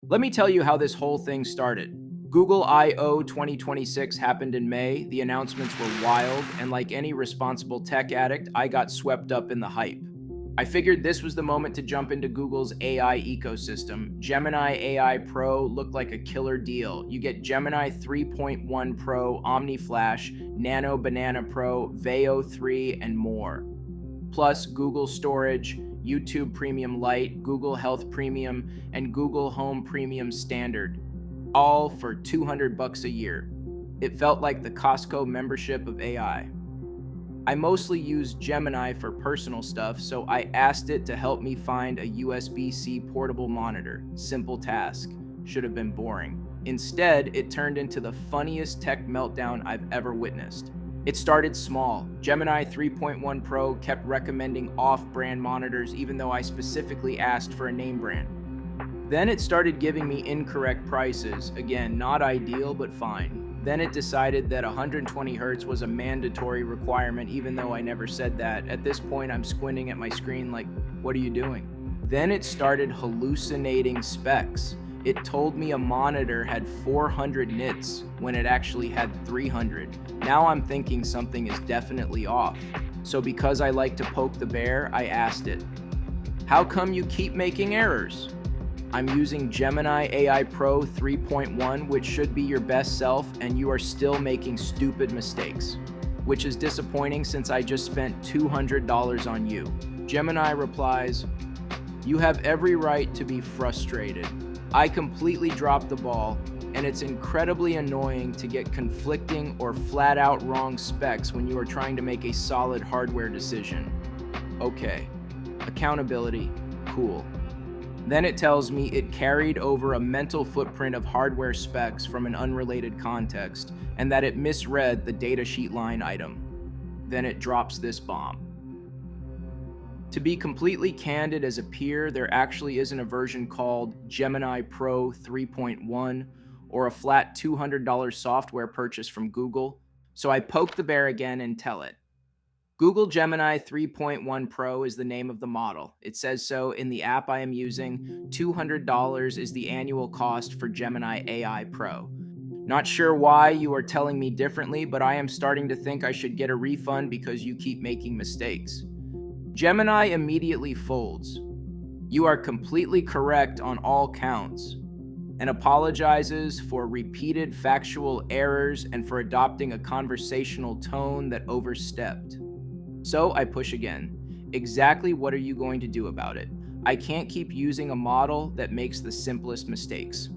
Let me tell you how this whole thing started. Google I/O 2026 happened in May. The announcements were wild, and like any responsible tech addict, I got swept up in the hype. I figured this was the moment to jump into Google's AI ecosystem. Gemini AI Pro looked like a killer deal. You get Gemini 3.1 Pro, Omni Flash, Nano Banana Pro, Veo 3, and more. Plus Google Storage, YouTube Premium Lite, Google Health Premium, and Google Home Premium Standard, all for $200 a year. It felt like the Costco membership of AI. I mostly use Gemini for personal stuff, so I asked it to help me find a USB-C portable monitor. Simple task. Should have been boring. Instead, it turned into the funniest tech meltdown I've ever witnessed. It started small. Gemini 3.1 Pro kept recommending off-brand monitors even though I specifically asked for a name brand. Then it started giving me incorrect prices. Again, not ideal, but fine. Then it decided that 120 Hz was a mandatory requirement, even though I never said that. At this point, I'm squinting at my screen like, what are you doing? Then it started hallucinating specs. It told me a monitor had 400 nits when it actually had 300. Now I'm thinking something is definitely off. So because I like to poke the bear, I asked it, how come you keep making errors? I'm using Gemini AI Pro 3.1, which should be your best self, and you are still making stupid mistakes, which is disappointing since I just spent $200 on you. Gemini replies, you have every right to be frustrated. I completely dropped the ball, and it's incredibly annoying to get conflicting or flat out wrong specs when you are trying to make a solid hardware decision. Okay, accountability, cool. Then it tells me it carried over a mental footprint of hardware specs from an unrelated context, and that it misread the datasheet line item. Then it drops this bomb. To be completely candid as a peer, there actually isn't a version called Gemini Pro 3.1 or a flat $200 software purchase from Google, so I poke the bear again and tell it. Google Gemini 3.1 Pro is the name of the model. It says so in the app I am using. $200 is the annual cost for Gemini AI Pro. Not sure why you are telling me differently, but I am starting to think I should get a refund because you keep making mistakes. Gemini immediately folds. You are completely correct on all counts, and apologizes for repeated factual errors and for adopting a conversational tone that overstepped. So I push again. Exactly what are you going to do about it? I can't keep using a model that makes the simplest mistakes.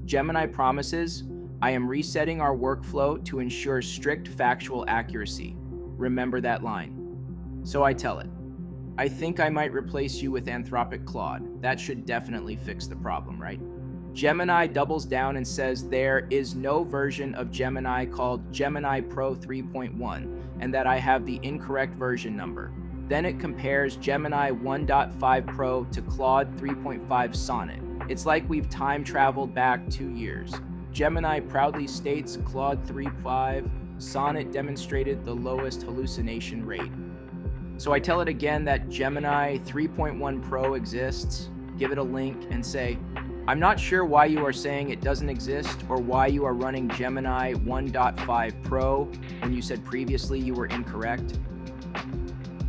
Gemini promises, I am resetting our workflow to ensure strict factual accuracy. Remember that line. So I tell it, I think I might replace you with Anthropic Claude. That should definitely fix the problem, right? Gemini doubles down and says there is no version of Gemini called Gemini Pro 3.1 and that I have the incorrect version number. Then it compares Gemini 1.5 Pro to Claude 3.5 Sonnet. It's like we've time traveled back 2 years. Gemini proudly states Claude 3.5 Sonnet demonstrated the lowest hallucination rate. So I tell it again that Gemini 3.1 Pro exists, give it a link, and say, I'm not sure why you are saying it doesn't exist or why you are running Gemini 1.5 Pro when you said previously you were incorrect.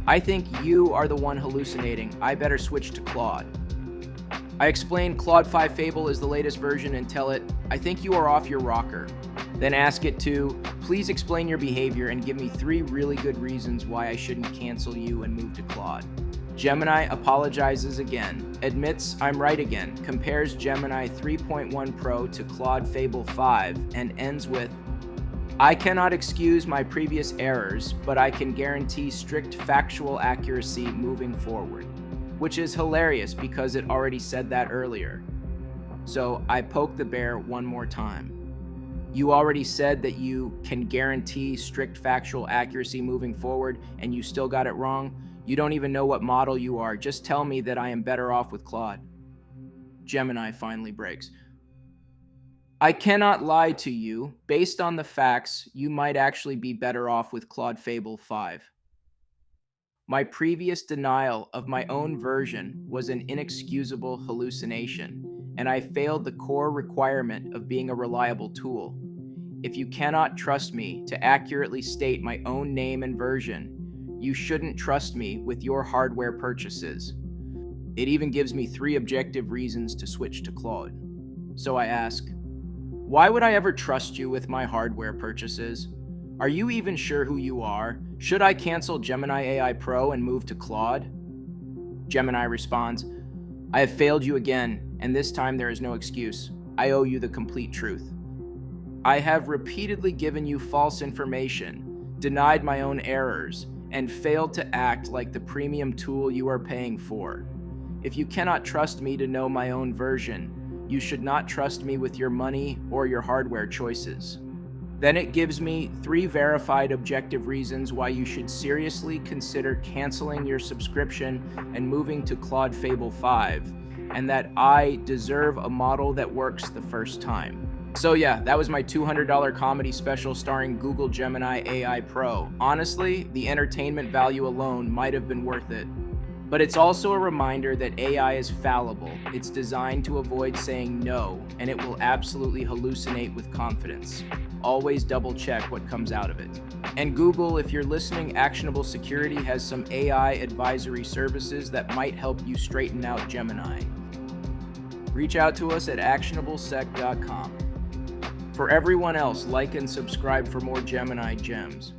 I think you are the one hallucinating. I better switch to Claude. I explain Claude Fable is the latest version and tell it, I think you are off your rocker. Then ask it to, please explain your behavior and give me 3 really good reasons why I shouldn't cancel you and move to Claude. Gemini apologizes again, admits I'm right again, compares Gemini 3.1 Pro to Claude Fable 5, and ends with, I cannot excuse my previous errors, but I can guarantee strict factual accuracy moving forward. Which is hilarious because it already said that earlier. So I poke the bear one more time. You already said that you can guarantee strict factual accuracy moving forward, and you still got it wrong? You don't even know what model you are. Just tell me that I am better off with Claude. Gemini finally breaks. I cannot lie to you. Based on the facts, you might actually be better off with Claude Fable 5. My previous denial of my own version was an inexcusable hallucination. and I failed the core requirement of being a reliable tool. If you cannot trust me to accurately state my own name and version, you shouldn't trust me with your hardware purchases. It even gives me 3 objective reasons to switch to Claude. So I ask, why would I ever trust you with my hardware purchases? Are you even sure who you are? Should I cancel Gemini AI Pro and move to Claude? Gemini responds, I have failed you again, and this time there is no excuse. I owe you the complete truth. I have repeatedly given you false information, denied my own errors, and failed to act like the premium tool you are paying for. If you cannot trust me to know my own version, you should not trust me with your money or your hardware choices. Then it gives me 3 verified objective reasons why you should seriously consider canceling your subscription and moving to Claude Fable 5, and that I deserve a model that works the first time. So yeah, that was my $200 comedy special starring Google Gemini AI Pro. Honestly, the entertainment value alone might have been worth it. But it's also a reminder that AI is fallible. It's designed to avoid saying no, and it will absolutely hallucinate with confidence. Always double check what comes out of it. And Google, if you're listening, Actionable Security has some AI advisory services that might help you straighten out Gemini. Reach out to us at actionablesec.com. For everyone else, like and subscribe for more Gemini gems.